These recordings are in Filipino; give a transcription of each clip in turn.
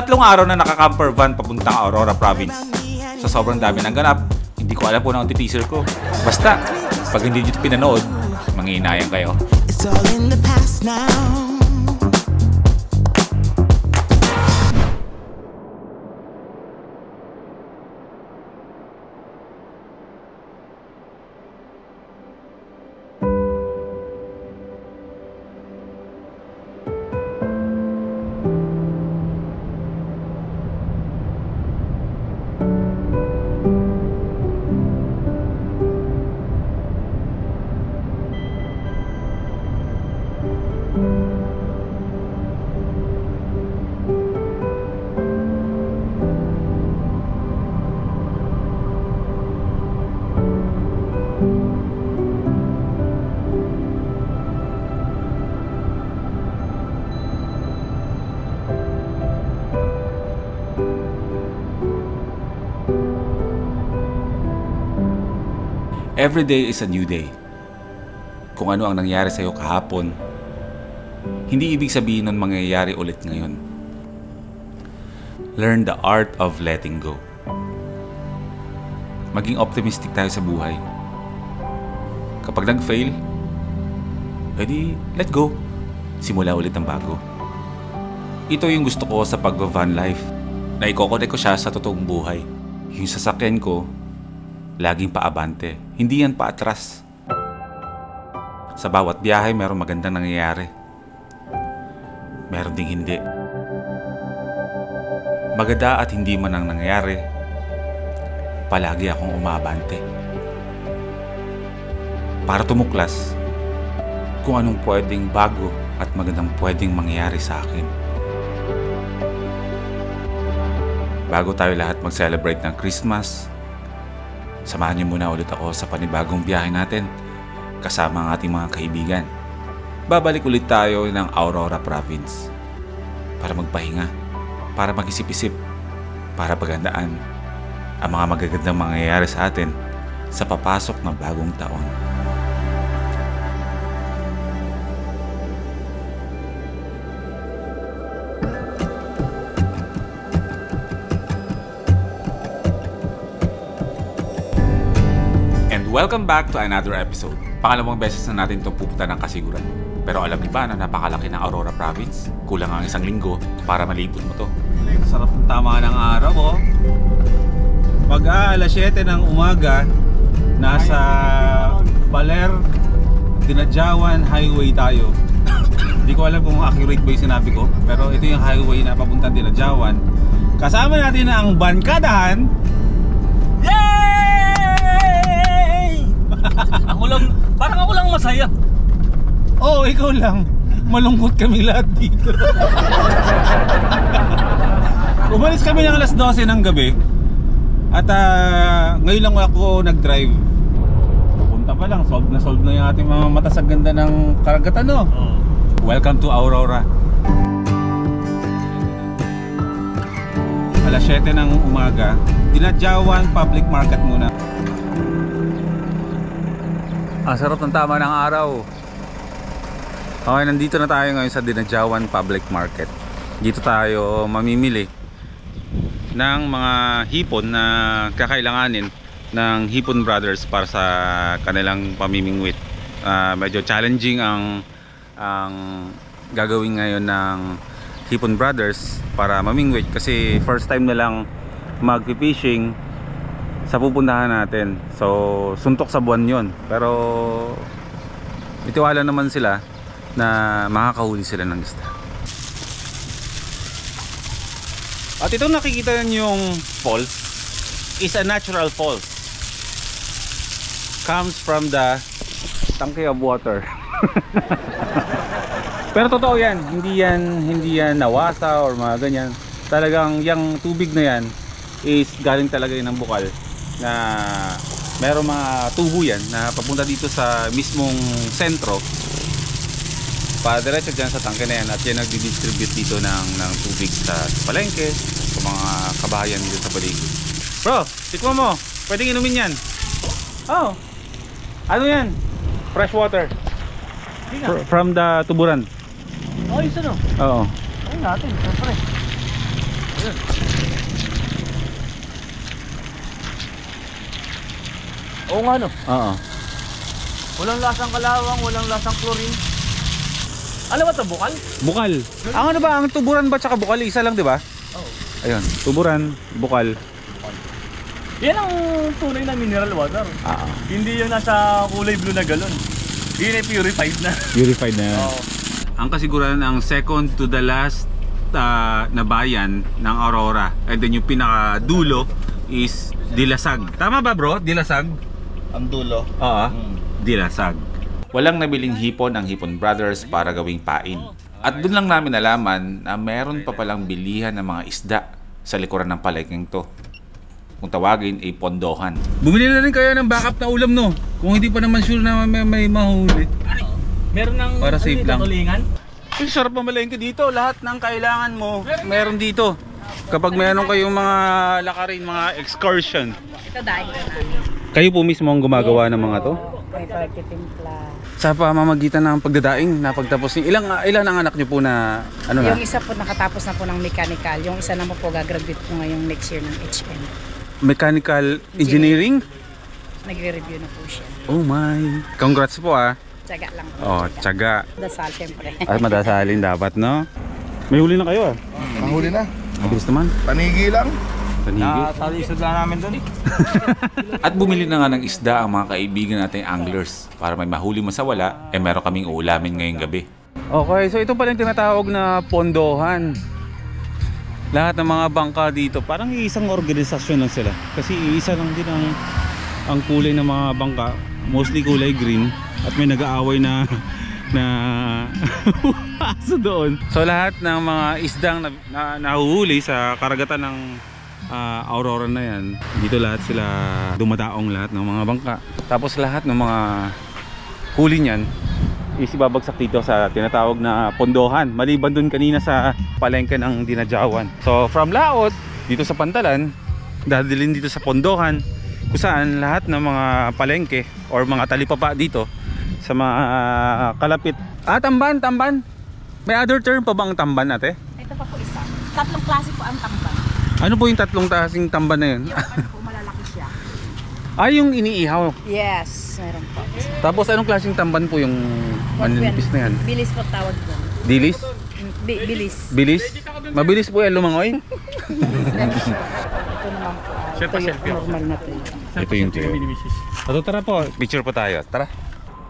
3 araw na naka-camper van papuntang Aurora Province. Sa sobrang dami ng ganap, hindi ko alam po na ang teaser ko. Basta, pag hindi nyo pinanood, manghihinayang kayo. It's all in the past now. Every day is a new day. Kung ano ang nangyari sa'yo kahapon, hindi ibig sabihin nun mangyayari ulit ngayon. Learn the art of letting go. Maging optimistic tayo sa buhay. Kapag nag-fail, edi let go. Simula ulit ang bago. Ito yung gusto ko sa pag-van life, na i-connect ko siya sa totoong buhay. Yung sasakyan ko, laging paabante, hindi yan paatras. Sa bawat biyahe, meron magandang nangyayari. Meron ding hindi. Maganda at hindi man ang nangyayari, palagi akong umaabante. Para tumuklas kung anong pwedeng bago at magandang pwedeng mangyayari sa akin. Bago tayo lahat mag-celebrate ng Christmas, samahan niyo muna ulit ako sa panibagong biyahe natin kasama ang ating mga kaibigan. Babalik ulit tayo ng Aurora Province para magpahinga, para mag-isip-isip, para paghandaan ang mga magagandang mangyayari sa atin sa papasok ng bagong taon. Welcome back to another episode. Pangalawang beses na natin itong pupunta ng Kasiguran. Pero alam niyo ba na napakalaki ng Aurora Province? Kulang ang 1 linggo para malibot mo to. Sarap ng tama ng araw, oh. Pag alas 7 ng umaga, nasa Baler, Dinadjawan Highway tayo. Hindi ko alam kung accurate ba yung sinabi ko, pero ito yung highway na papuntang Dinadjawan. Kasama natin ang Bankadahan. Parang ako lang masaya. Oo, ikaw lang. Malungkot kami lahat dito. Umalis kami ng alas 12 ng gabi. At ngayon lang ako nag-drive. Pupunta pa lang, solve na yung ating mga mata sa ganda ng karagatan, no? Welcome to Aurora. Alas 7 ng umaga, Dinadjawan Public Market muna. Ang sarap ng tama ng araw. Okay, nandito na tayo ngayon sa Dinadjawan Public Market. Dito tayo mamimili ng mga hipon na kakailanganin ng Hipon Brothers para sa kanilang pamimingwit. Medyo challenging ang gagawin ngayon ng Hipon Brothers para mamingwit kasi first time na lang mag-fishing sa pupuntahan natin. So suntok sa buwan yon, pero itiwala naman sila na makakahuli sila ng isda. At ito nakikita yung falls is a natural falls, comes from the tanke of water. Pero totoo yan, hindi yan nawasa or mga ganyan. Talagang yung tubig na yan is galing talaga yun ng bukal na merong mga tubo yan na papunta dito sa mismong sentro, padiretso dyan sa tangke na yan, at yan nagdi-distribute dito ng tubig sa palengke, sa mga kabahayan dito sa paligid. Bro, tikman mo, pwedeng inumin yan. Oh, ano yan? Fresh water from the tuburan. Oh, yun ano? Oo. Ayun natin, siyempre. Oo nga no. Oo. Walang lasang kalawang, walang lasang chlorine. Ano ba ito, bukal? Bukal. Ang ano ba, ang tuburan ba tsaka bukal? Isa lang, di ba? Oo. Ayun, tuburan, bukal. Yan ang tunay na mineral water. Hindi yung nasa kulay blue na galon. Yun ay purified na. Purified na yan. Oo. Ang kasiguran, ang second to the last na bayan ng Aurora. And then yung pinakadulo is Dilasag. Tama ba bro? Dilasag? Ang dulo. Oo. Dilasag. Walang nabiling hipon ang Hipon Brothers para gawing pain. At doon lang namin nalaman na meron pa palang bilihan ng mga isda sa likuran ng palengkeng to. Kung tawagin ay pondohan. Bumili na rin kayo ng backup na ulam no? Kung hindi pa naman sure na may mahuli. Meron ng Para safe lang. tulingan. Ay, sarap mamalengke dito. Lahat ng kailangan mo, meron dito. Kapag meron kayong mga lakarin, mga excursion. Ito dahil ko na. Kayo po mismo ang gumagawa ng mga to? May pagtitimpla. Sa pamamagitan ng pagdadaing, napagtapos niyo. Ilan ang anak niyo po na ano na? Yung isa po nakatapos na po ng mechanical. Yung isa naman po gagraduate po ngayong next year ng HM. Mechanical engineering? Nagre-review na po siya. Oh my. Congrats po ah. Tsaga lang po. Oh, tsaga. Dasal syempre. At madasalin dapat no? May huli na kayo ah. Panghuli na. Mabilis naman. Panigi lang. Panigi. Talisod lang namin doon. At bumili na nga ng isda ang mga kaibigan nating anglers para may mahuli mo sa wala, meron kaming uulamin ngayong gabi. Okay, so ito pala yung tinatawag na pondohan. Lahat ng mga bangka dito, parang isang organisasyon lang sila. Kasi isa lang din ang kulay ng mga bangka, mostly kulay green, at may nag-aaway na aso doon. So lahat ng mga isdang nahuhuli sa karagatan ng Aurora na yan, dito lahat sila dumadaong, lahat ng mga bangka. Tapos lahat ng mga huli niyan is ibabagsak dito sa tinatawag na pondohan, maliban dun kanina sa palengke ng Dinajawan. So from Laot dito sa Pantalan, dadalhin dito sa pondohan, kung saan lahat ng mga palengke or mga talipapa dito sa mga kalapit. Tamban. May other term pa bang tamban, ate? Ito pa po isa. Tatlong klase po ang tambang. Ano po yung tatlong klaseng tamban na yun? Yung ano po malalaki siya. Yung iniihaw. Yes, meron po. Tapos anong klaseng tamban po yung manilipis na yan? Bilis po tawag doon. Dilis? Bilis. Bilis? Mabilis po yan lumangoy? Ito naman po. Ito yung normal na tuyo. Ito yung tuyo. Tara po, picture po tayo. Tara.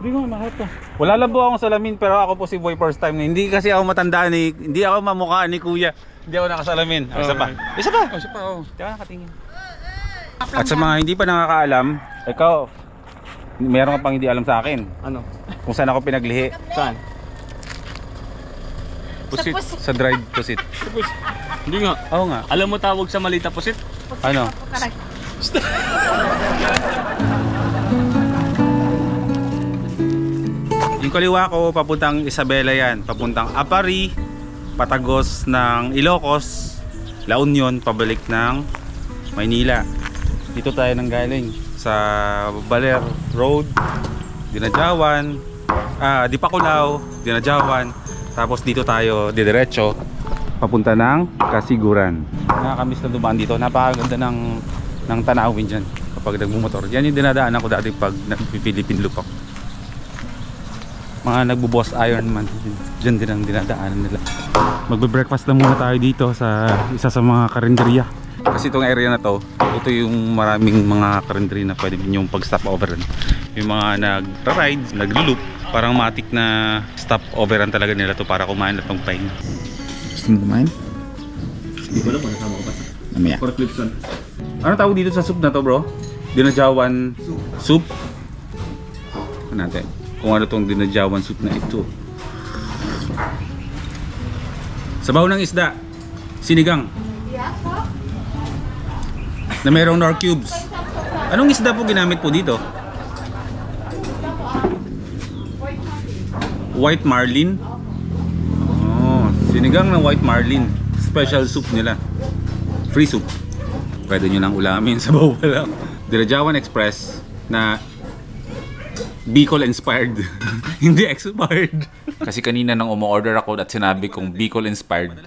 Hindi ko mahal to. Wala lang po akong salamin pero ako po si Boy first time. Hindi kasi ako matandaan hindi ako mamukhaan ni Kuya. Hindi ako nakasalamin. Isa pa. Isa pa. Di ako nakatingin. At sa mga hindi pa nakakaalam, ikaw, meron ka pang hindi alam sa akin. Ano? Kung saan ako pinaglihi. Saan? Pusit. Sa dried pusit. Hindi nga. Oo nga. Alam mo tawag sa malita pusit? Ano? Yung kaliwa ko, papuntang Isabela yan. Papuntang Apari, patagos ng Ilocos, La Union, pabalik ng Maynila. Dito tayo nang galing sa Baler Road, Dinajawan, Dipakulaw, Dinajawan. Tapos dito tayo didiretso papunta ng Kasiguran. Nakakamiss na dumaan dito. Napakaganda ng tanawin dyan kapag nagmumotor. Yan yung dinadaanan ko dati pag nag-Philippine Loop ako. Mga nagbo-boss Ironman, dyan din ang dinadaanan nila. Magbe-breakfast lang muna tayo dito sa isa sa mga karinderya. Kasi itong area na to, ito yung maraming mga karinderya na pwede yung pag-stop overan. Yung mga nagra-ride, naglo-loop, parang matik na stop overan talaga nila to para kumain na tong pain. Gusto mo kumain? Hindi ko alam kung nasama ko ba. Namaya. For Clipson. Ano tawag dito sa soup na to, bro? Dinajawan soup? Ano natin? Kung ano tong Dinajawan soup na ito. Sabaw ng isda. Sinigang. Na merong nor cubes. Anong isda po ginamit po dito? White marlin. Oh, sinigang ng white marlin. Special soup nila. Free soup. Pwede nyo lang ulamin sa bawal lang. Dinajawan Express na Bicol inspired. Hindi expired. Kasi kanina nang umu-order ako at sinabi kong Bicol inspired,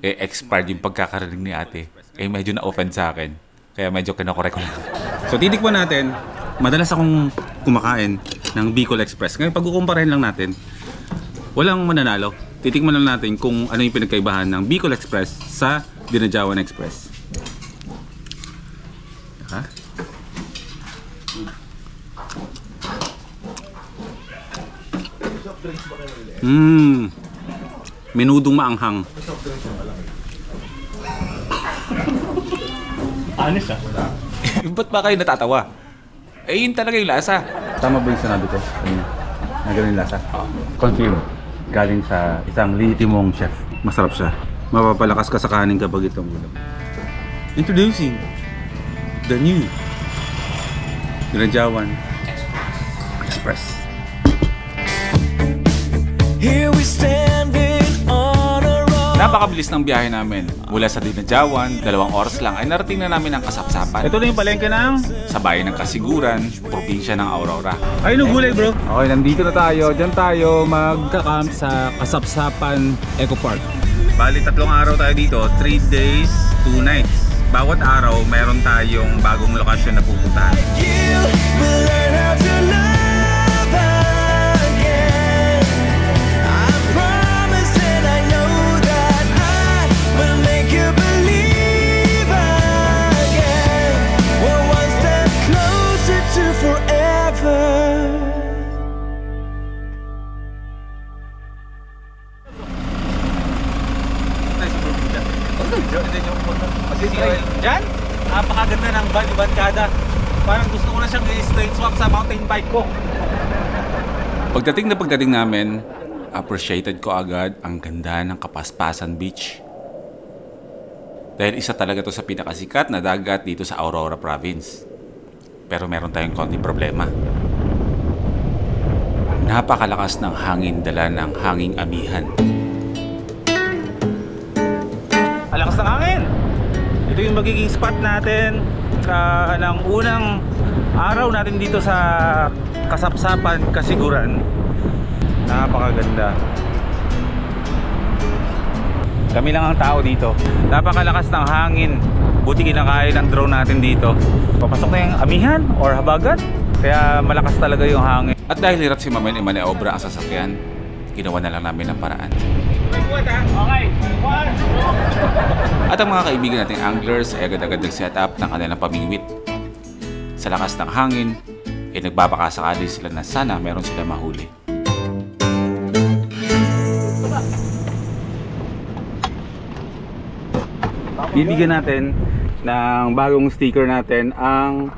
expired yung pagkakarinig ni ate. Medyo na-offend sa akin. Kaya medyo kinakorek ko lang. So titikman natin, madalas akong kumakain ng Bicol Express. Ngayon pagkukumparahin lang natin, walang mananalo. Titikman lang natin kung ano yung pinagkaibahan ng Bicol Express sa Dinajawan Express. Ha? Menudong maanghang. Honest ah. Ba't ba kayo natatawa? Yun talaga yung lasa. Tama ba yung sinabi ko? Na ganun yung lasa? Confirm. Galing sa isang lehitimong chef. Masarap siya. Mapapalakas ka sa kanin kapag itong ulam. Introducing the new Dinajawan Express. Here we standing on a road. Napakabilis ng biyahe namin. Mula sa Dinajawan, 2 oras lang ay narating na namin ang Kasapsapan. Ito na yung palengke ng sa bayan ng Kasiguran, probinsya ng Aurora. Ay, no gulay bro. Okay, nandito na tayo. Diyan tayo magka-camp sa Kasapsapan Eco Park. Bali, 3 araw tayo dito. 3 days, 2 nights. Bawat araw, meron tayong bagong lokasyon na pupuntahan. You will learn how to love again. I promise and I know that I will make you believe again. We're one step closer to forever. Diyan, napakaganda ng van, yung Bancada. Parang gusto ko na siyang i-straight swap sa mountain bike ko. Pagdating namin, appreciated ko agad ang ganda ng Kapaspasan Beach. Dahil isa talaga to sa pinakasikat na dagat dito sa Aurora Province. Pero meron tayong konting problema. Napakalakas ng hangin dala ng hanging amihan. Alakas ng hangin! Ito yung magiging spot natin ng unang araw natin dito sa Kasapsapan, Kasiguran. Napakaganda. Kami lang ang tao dito. Napakalakas ng hangin. Buti kinakain ng drone natin dito. Papasok na yung amihan or habagat. Kaya malakas talaga yung hangin. At dahil hirap si Mamen i-maniobra ang sasakyan, ginawa na lang namin ang paraan. Okay. At ang mga kaibigan nating anglers ay agad-agad nag-set up ng kanilang pamingwit. Sa lakas ng hangin, nagbabakasakali sila na sana meron sila mahuli. Bibigyan natin ng bagong sticker natin ang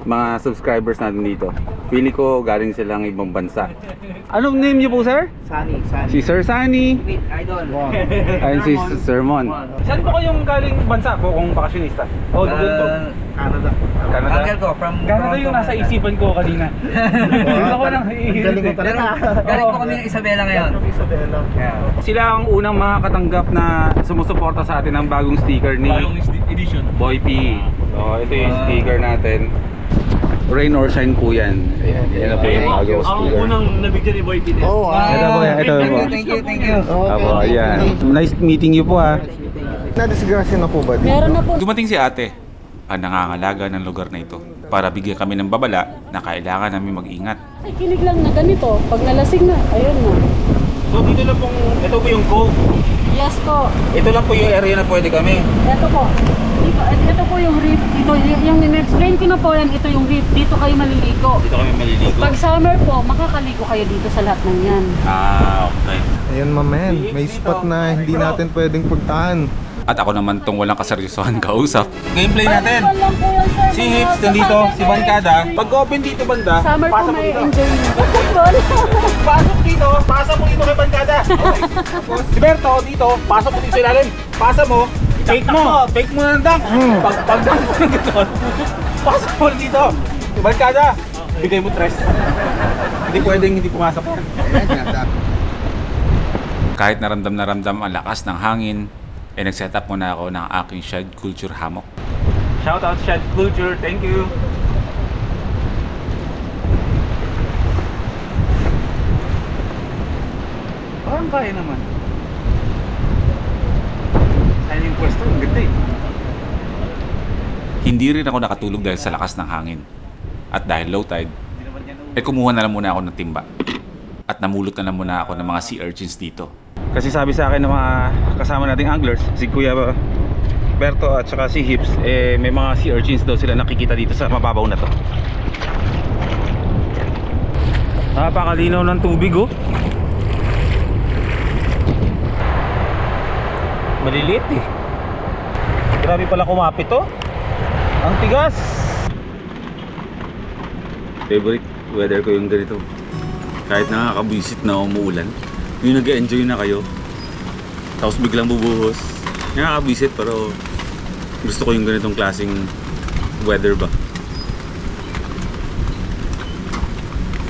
mga subscribers natin dito. Pili ko galing silang ibang bansa. Anong name niyo po, sir? Sunny. Si Sir Sunny. Idol. Ayun si Sir Mon. Saan po kayong galing bansa po kung bakasyonista? Oh, doon po. Canada. Canada? Uncle ko from Canada yung nasa isipan ko kanina. Ako nang galing ko talaga. Galing ko kami ng Isabela ngayon. Isabela. Sila ang unang makakatanggap na sumusuporta sa atin ng bagong sticker ni edition. Boy P. So, ito yung sticker natin. Rain or shine po yan. Ayan, yan na po yung bagong Ang sticker. unang nabigyan ni Boy Pete. Oh, Ito po yan, ito po. Thank you. Apo, ayan. Nice meeting you po ha. Na-disgrasya na po ba dito? Meron na po. Dumating si ate, ang nangangalaga ng lugar na ito, para bigyan kami ng babala na kailangan namin mag-ingat. Ay, kinig lang na ganito. Pag nalasing na, ayun na. So dito lang pong, ito po yung cove. Yes po. Ito lang po yung area na pwede kami. Ito po. Ito po yung reef. Ito, yung in-explain ko na po yan, ito yung reef. Dito kayo maliligo. Dito kami maliligo. Pag summer po, makakaligo kayo dito sa lahat ng yan. Okay. Ayun mamen, may spot na hindi natin pwedeng puntahan. At ako naman tong walang kaseryosohan kausap. Gameplay natin. Balikan lang po yan, sir. Si Hips nandito, si Bancada. Pag open dito banda, Summer po may enjoy nyo. Football. pasok dito, pasa mo dito kay Bancada. Okay. Tapos, si Berto dito, pasok mo dito sa ilalim. Pasa mo, fake mo ng dunk. Pag dunk mo ng gano'n, pasok mo dito. Si Bancada, bigay mo tres. Hindi pwedeng hindi pumasok yan. Kahit naramdam ang lakas ng hangin, nag-set up muna ako ng aking Shed Culture hammock. Shout out Shed Culture, thank you! Parang kaya naman. Ayan yung pwesto, ang ganda eh. Hindi rin ako nakatulog dahil sa lakas ng hangin. At dahil low tide, kumuha na lang muna ako ng timba. At namulot na lang muna ako ng mga sea urchins dito. Kasi sabi sa akin ng mga kasama nating anglers, si Kuya Berto at saka si Hips, may mga sea urchins daw sila nakikita dito sa mababaw na to. Napakalinaw ng tubig oh. Maliliit eh. Grabe pala kumapit oh. Ang tigas. Favorite weather ko yung ganito. Kahit nakakabisit na umuulan, yung nag-enjoy na kayo, tapos biglang bubuhos. Nakakabisit pero gusto ko yung ganitong klaseng weather ba.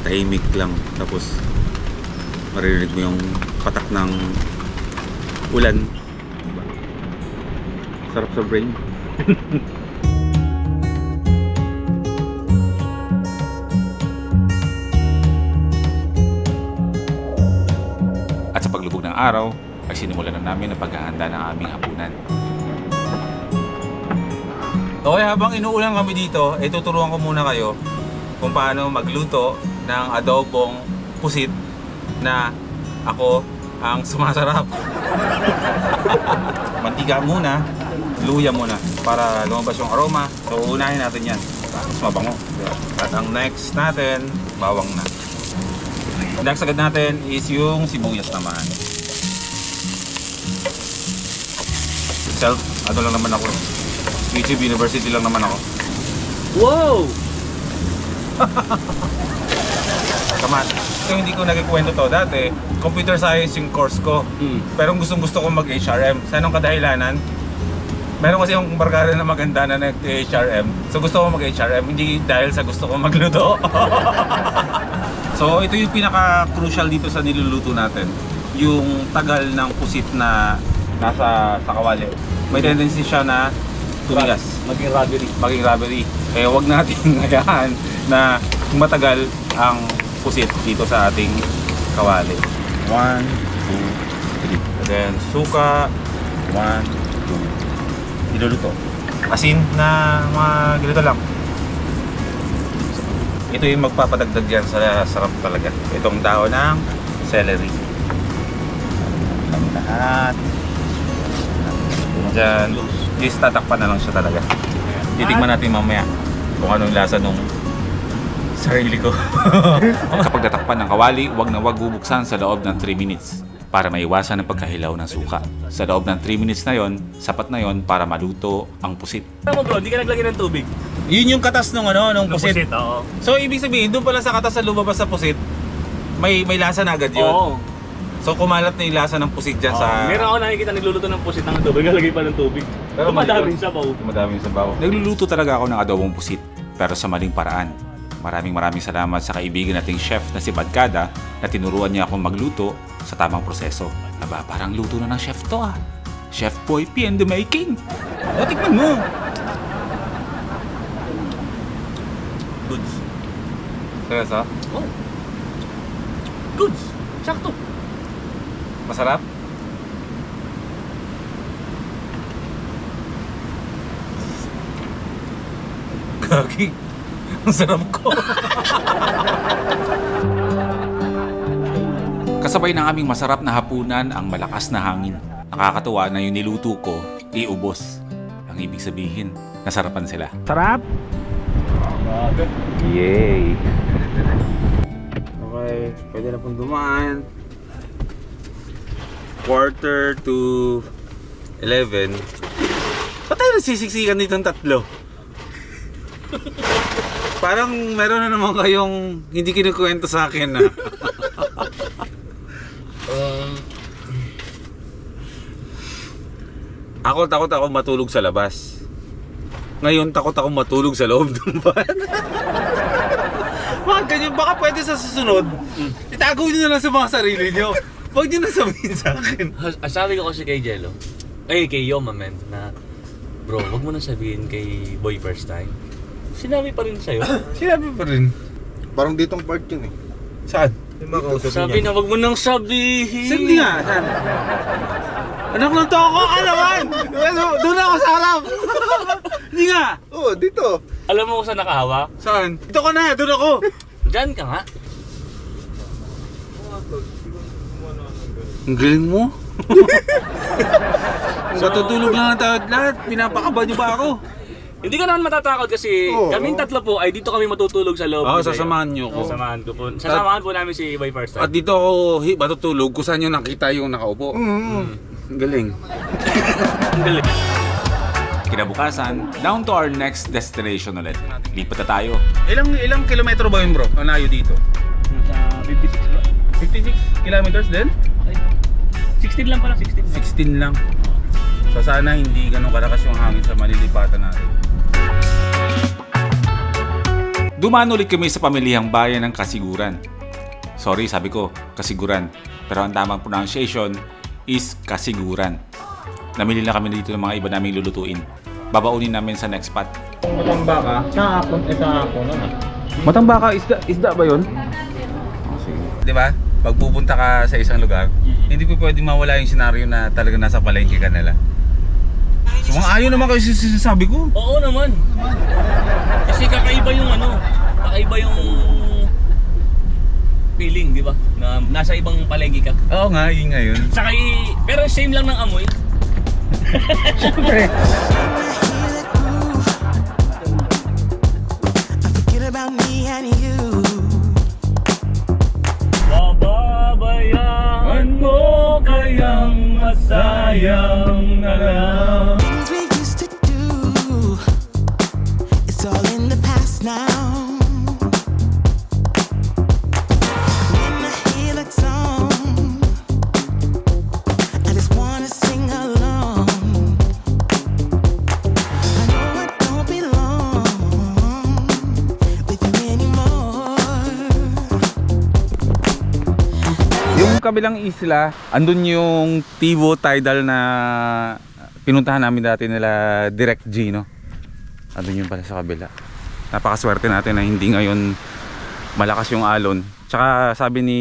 Tahimik lang, tapos maririnig mo yung patak ng ulan. Sarap sa brain. At sa paglubog ng araw, ay sinimulan na namin ang paghahanda ng aming hapunan. Okay, habang inuulan kami dito, tuturuan ko muna kayo kung paano magluto ng adobong pusit na ako ang sumasarap. Mantika muna, luya muna para lumabas yung aroma. So unahin natin yan, tapos mabango. At ang next natin, bawang na. Next agad natin is yung sibuyas naman. Ano lang naman ako, YouTube University lang naman ako. Wow! Come on. So, hindi ko nagkikwento to dati. Computer science yung course ko. Pero gusto ko mag-HRM. Sa anong kadahilanan? Meron kasi yung barkada na maganda na nag-HRM. So gusto ko mag-HRM, hindi dahil sa gusto ko magluto. So ito yung pinaka-crucial dito sa niluluto natin. Yung tagal ng pusit na nasa sa kawali. May tendency siya na tumigas. Maging rubbery. Kaya wag natin hayaan na matagal ang pusit dito sa ating kawali. 1, 2, 3. Then suka. 1, 2. Iluluto. Asin na mga ganito lang. Ito yung magpapadagdag yan sa sarap talaga. Itong dahon ng celery. Kami lahat. Diyan. Is tatakpan na lang siya talaga. Titigman natin mamaya kung anong lasa nung sarili ko. Kapag natakpan ng kawali, wag na wag bubuksan sa loob ng 3 minutes para maiwasan ang pagkahilaw ng suka. Sa loob ng 3 minutes na yon, sapat na yon para maluto ang pusit. Tama bro, hindi ka naglagay ng tubig. Yun yung katas nung nung pusit. Oo. So ibig sabihin, doon pala sa katas na lumabas sa pusit, may lasa na agad yun. Oo. So kumalat na yung lasa ng pusit dyan sa... Meron ako nakikita nagluluto ng pusit ng tubig, nalagay pa ng tubig. Pero madaming sabaw. Madaming sabaw. Nagluluto talaga ako ng adobong pusit, pero sa maling paraan. Maraming salamat sa kaibigan nating chef na si Badkada na tinuruan niya akong magluto sa tamang proseso. Aba, parang luto na ng chef to ah. Chef Boy P and the making. O, tikman mo. Goods. Serious ha? Oh. Goods. Sakto. Masarap? Gagi. Ang sarap ko. Kasabay ng aming masarap na hapunan ang malakas na hangin. Nakakatuwa na yung niluto ko, iubos. Ang ibig sabihin, nasarapan sila. Sarap! Yay! Okay, pwede na pong dumaan. 11:45. Ba't tayo nagsisiksikan ditong tatlo? Parang meron na naman kayong hindi kinukwento sa akin na. Takot ako matulog sa labas. Ngayon takot ako matulog sa loob ng van. Bakit ganyan? Baka pwede sa susunod, itago nyo na lang sa mga sarili nyo. Huwag nyo na sabihin sa akin. Sabi ko kasi kay Jello, kay Yoma man, na bro, wag mo na sabihin kay Boy first time. Sinabi pa rin sa'yo. Sinabi pa rin. Parang ditong part yun eh. Saan? Sabi na wag mo nang sabihin. Hindi nga, saan? Anak ng toko ka naman! Hindi nga. Oo, dito. Alam mo kung saan nakahawa? Saan? Dito ka na, doon ako. Diyan ka nga. Ang galing mo. Matutulog lang ang tawag lahat. Pinapakaba niyo ba ako? Hindi ka naman matatakot kasi kaming tatlo po ay dito kami matutulog sa loob. Oo, sasamahan niyo ko. Sasamahan ko po. Sasamahan po namin si Iba first At time. dito ako matutulog kung saan nyo nakita yung nakaupo. Ang galing. Ang galing. Kinabukasan, down to our next destination ulit. Lipat na tayo. Ilang kilometro ba yun bro? Ang layo dito? Nasa 56 ba? 56 kilometers din? 16 lang pala, 16. 16 lang. So sana hindi ganun kalakas yung hangin sa malilipatan natin. Dumaan ulit kami sa pamilihang bayan ng Kasiguran. Sorry, sabi ko, Kasiguran. Pero ang tamang pronunciation is Kasiguran. Namili na kami dito ng mga iba naming lulutuin. Babaunin namin sa next spot. Matambaka. Sa ako na. Matambaka, isda ba yun? Di ba? Pag pupunta ka sa isang lugar, hindi po pwedeng mawala yung senaryo na talaga nasa palengke ka nila. So mga ayaw naman kayo sinasabi ko. Oo naman. Kasi kakaiba yung kakaiba yung feeling, di ba? Na nasa ibang palengke ka. Oo nga, yun nga yun. Saka pero same lang ng amoy. Siyempre. about me and you. Pababayaan mo kayang masayang na lang. Things we used to do, it's all in the past now. When I hear that song, I just wanna sing along. I know I don't belong with you anymore. Yung kabilang isla, andun yung Tivo Tidal na pinuntahan namin dati nila Direct G, no? Andun yung pala sa kabila. Napakaswerte natin na hindi ngayon malakas yung alon. Tsaka sabi ni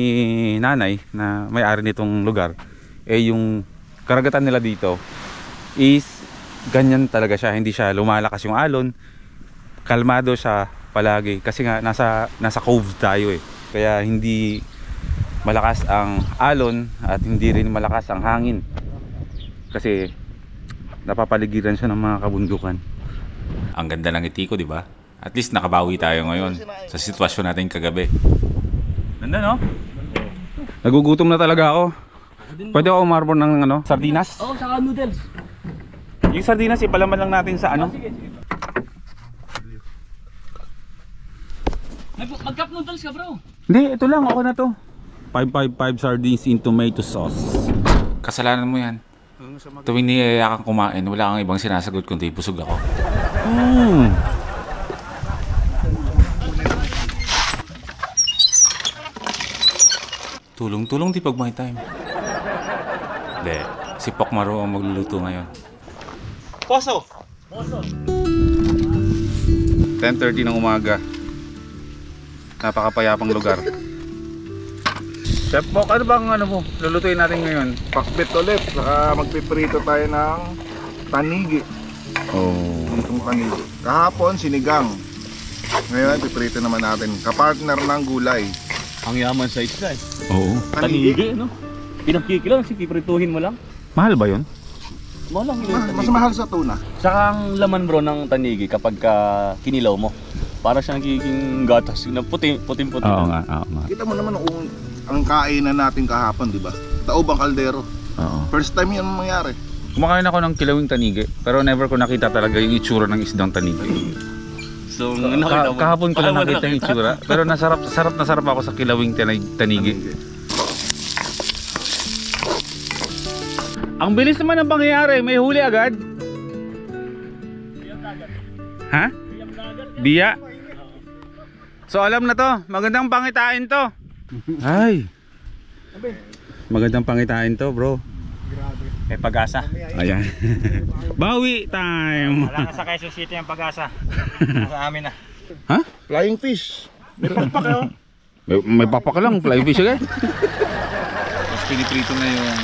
nanay na may-ari nitong lugar, yung karagatan nila dito is ganyan talaga siya. Hindi siya lumalakas yung alon. Kalmado siya palagi kasi nga nasa cove tayo Kaya hindi malakas ang alon at hindi rin malakas ang hangin kasi napapaligiran siya ng mga kabundukan. Ang ganda ng ngiti ko, di ba? At least nakabawi tayo ngayon sa sitwasyon natin kagabi. Ganda, no? Nagugutom na talaga ako. Pwede ako umarbor ng sardinas? Oo, saka noodles. Yung sardinas ipalaman lang natin sa Sige. Mag-cup noodles ka, bro. Hindi, ito lang, ako na to. 555 sardines in tomato sauce. Kasalanan mo yan. Tuwing niyaya kang kumain, wala kang ibang sinasagot kundi busog ako. Tulong-tulong di pag may time. Hindi, si Pokmaro ang magluluto ngayon. Poso. 10:30 ng umaga. Napakapayapang lugar. Chef Pok, ano bang mo? Lulutuin natin ngayon? Pakbet ulit, saka magpiprito tayo ng tanigi. Oh. Itong tanigi. Kahapon, sinigang. Ngayon, piprito naman natin. Kapartner ng gulay. Ang yaman sa isla Oo. Tanigi, no? Pinagkikilang, piprituhin mo lang. Mahal ba yun? Mahal lang yun. Mas mahal sa tuna. Saka ang laman, bro, ng tanigi kapag kinilaw mo, para siya nagiging gatas na puting-puti. Oo nga. Kita mo naman kung ang kainan natin kahapon, di ba? Taobang kaldero. Oo. First time yan mangyari. Kumakain ako ng kilawing tanigi, pero never ko nakita talaga yung itsura ng isdang tanigi. So, Kahapon ko lang nakita yung itsura, pero sarap na sarap ako sa kilawing tanigi. Ang bilis naman ang pangyayari, may huli agad. Ha? Biya? So alam na to, magandang pangitain to. Ay. Magandang pangitain to, bro. May pag-asa. Ayan. Bawi time. Wala na sa Quezon City ang pag-asa. Sa amin na. Ha? Flying fish. Meron pa kayo? May papak lang, fly fish agad. Tapos piniprito na yung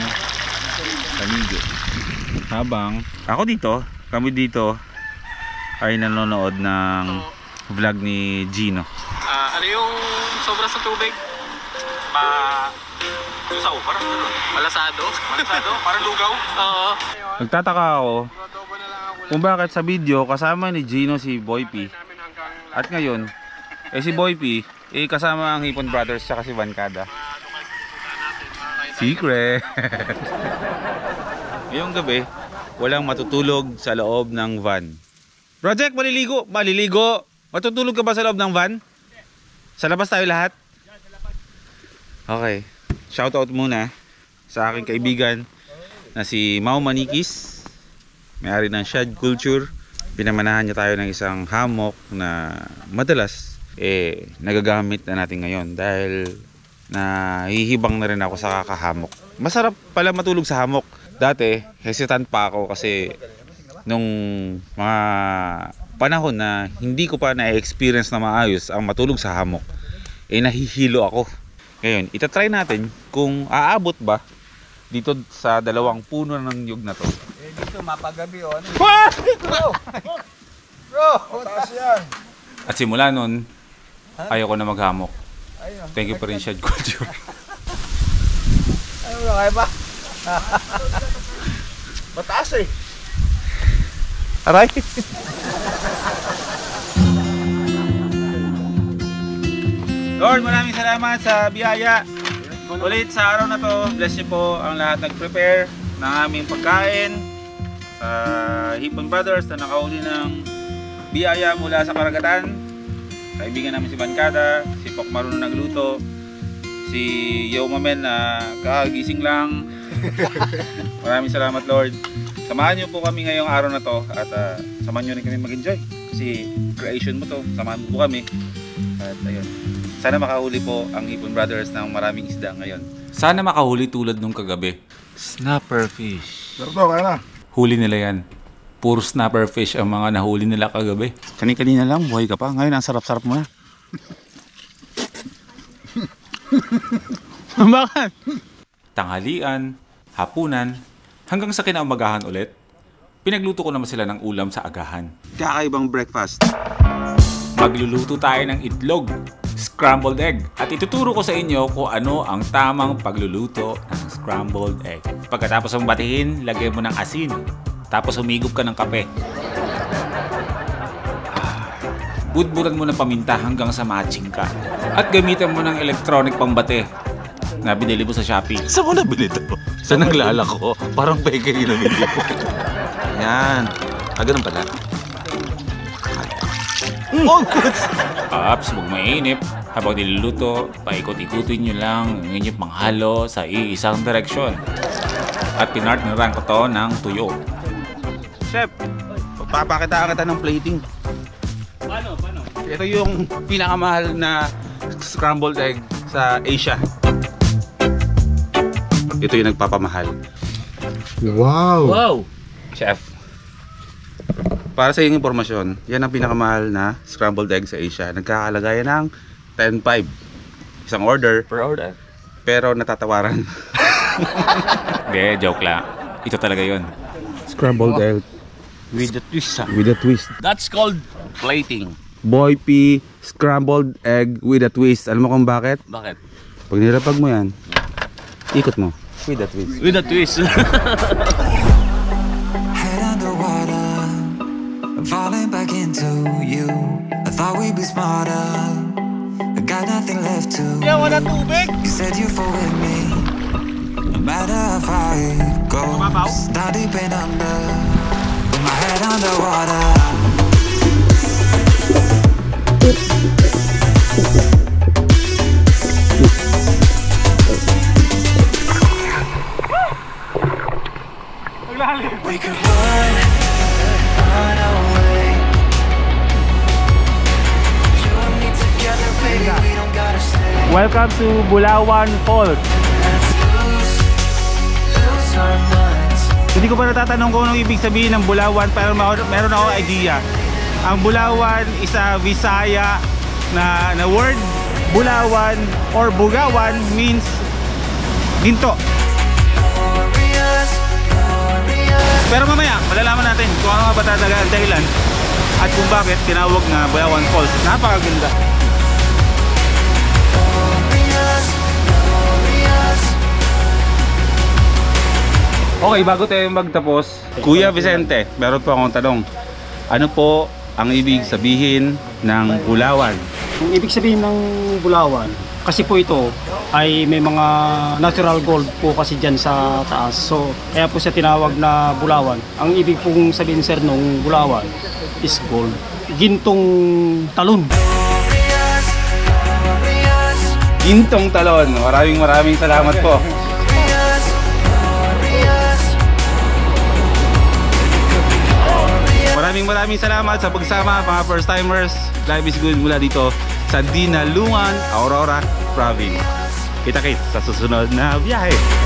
tanigi. Habang kami dito ay nanonood ng vlog ni Gino. Ano yung sobra sa tubig? Lusaw, parang gano'n. Malasado? Malasado? Parang lugaw? Oo. Nagtataka ako kung bakit sa video kasama ni Gino si Boy P. At ngayon, si Boy P, kasama ang Hipon Brothers tsaka si Vancada. Secret! Ngayong gabi, walang matutulog sa loob ng van. Project, maliligo! Maliligo! Matutulog ka ba sa loob ng van? Sa labas tayo lahat? Okay. Shoutout muna sa aking kaibigan na si Mau Manikis, may-ari ng Shad Culture. Pinamanahan niya tayo ng isang hammock na madalas nagagamit na natin ngayon dahil nahihibang na rin ako sa kakahamok. Masarap pala matulog sa hammock. Dati hesitant pa ako kasi nung mga panahon na hindi ko pa na-experience na maayos ang matulog sa hammock, nahihilo ako. Ngayon, itatry natin kung aabot ba dito sa dalawang puno ng niyog na to. Dito mapagabi o ano? Bro, taas yan. At simula nun, ayoko na maghamok. Thank you pa rin, Shad Culture. Ano ba kaya ba? Mataas eh. Aray! Lord, maraming salamat sa biyaya. Ulit sa araw na to, bless niyo po ang lahat nag-prepare ng aming pagkain. Sa Hipon Brothers na nakauli ng biyaya mula sa karagatan. Kaibigan namin si Vancada, si Pok marunong nagluto, si Yo Mamen na kakagising lang. Maraming salamat, Lord. Samahan niyo po kami ngayong araw na to at samahan niyo rin kami mag-enjoy kasi creation mo to. Samahan mo po kami. At ayun. Sana makahuli po ang Hipon Brothers ng maraming isda ngayon. Sana makahuli tulad nung kagabi. Snapper fish. Pero to, kaya na. Huli nila yan. Puro snapper fish ang mga nahuli nila kagabi. Kanina lang, buhay ka pa. Ngayon, ang sarap-sarap mo na. Bakit? Tanghalian, hapunan, hanggang sa kinaumagahan ulit, pinagluto ko naman sila ng ulam sa agahan. Kakaibang breakfast. Magluluto tayo ng itlog, scrambled egg, at ituturo ko sa inyo kung ano ang tamang pagluluto ng scrambled egg. Pagkatapos mong batihin, lagay mo ng asin, tapos humigop ka ng kape. Budburan mo ng paminta hanggang sa matching ka. At gamitan mo ng electronic pambate na binili mo sa Shopee. Saan mo nabili ito? Sa naglalak ko. Parang peke yun ang video ko. Yan. Ganun pala. Ups, huwag mainip. Habang niluluto, paikot-ikutin nyo lang ang inyong panghalo sa iisang direksyon. At pinartneran ko to ng tuyo. Chef, papakitaan kita ng plating. Paano? Ito yung pinakamahal na scrambled egg sa Asia. Ito yung nagpapamahal. Wow! Chef, para sa iyong impormasyon, yan ang pinakamahal na scrambled egg sa Asia. Nagkakalagayan ng 10.5 isang order. Per order? Pero natatawaran. Hindi, joke lang. Ito talaga yun. Scrambled egg With the twist. with a twist. That's called plating. Boy P scrambled egg with a twist. Alam mo kung bakit? Bakit? Pag nilapag mo yan, ikot mo. With a twist. With a twist. Head underwater, I'm falling back into you. I thought we'd be smarter, I got nothing left to. Wala tubig! You said you fall with me, no matter how far it goes. Down deep and under, with my head underwater. We could run away. You and me together, baby, we don't gotta stay. Welcome to Bulawan Falls. Let's lose our minds. Hindi ko pa natatanong kung anong ibig sabihin ng Bulawan, pero meron ako idea. Ang Bulawan is a Visaya na word. Bulawan or Bugawan means ginto. Glorious, glorious. Pero mamaya, malalaman natin kung ano nga ba talaga ang dahilan at kung bakit tinawag na Bulawan Falls. Napakaganda. Okay, bago tayo magtapos, Kuya Vicente, meron po akong tanong. Ano po ang ibig sabihin ng Bulawan? Ang ibig sabihin ng Bulawan, kasi po ito ay may mga natural gold po kasi dyan sa taas. So, kaya po siya tinawag na Bulawan. Ang ibig pong sabihin, sir, nung Bulawan is gold. Gintong talon. Gintong talon. Maraming salamat po. Maraming salamat sa pagsama mga first timers. Life is good mula dito sa Dinalungan, Aurora Province. Kita-kits sa susunod na biyahe.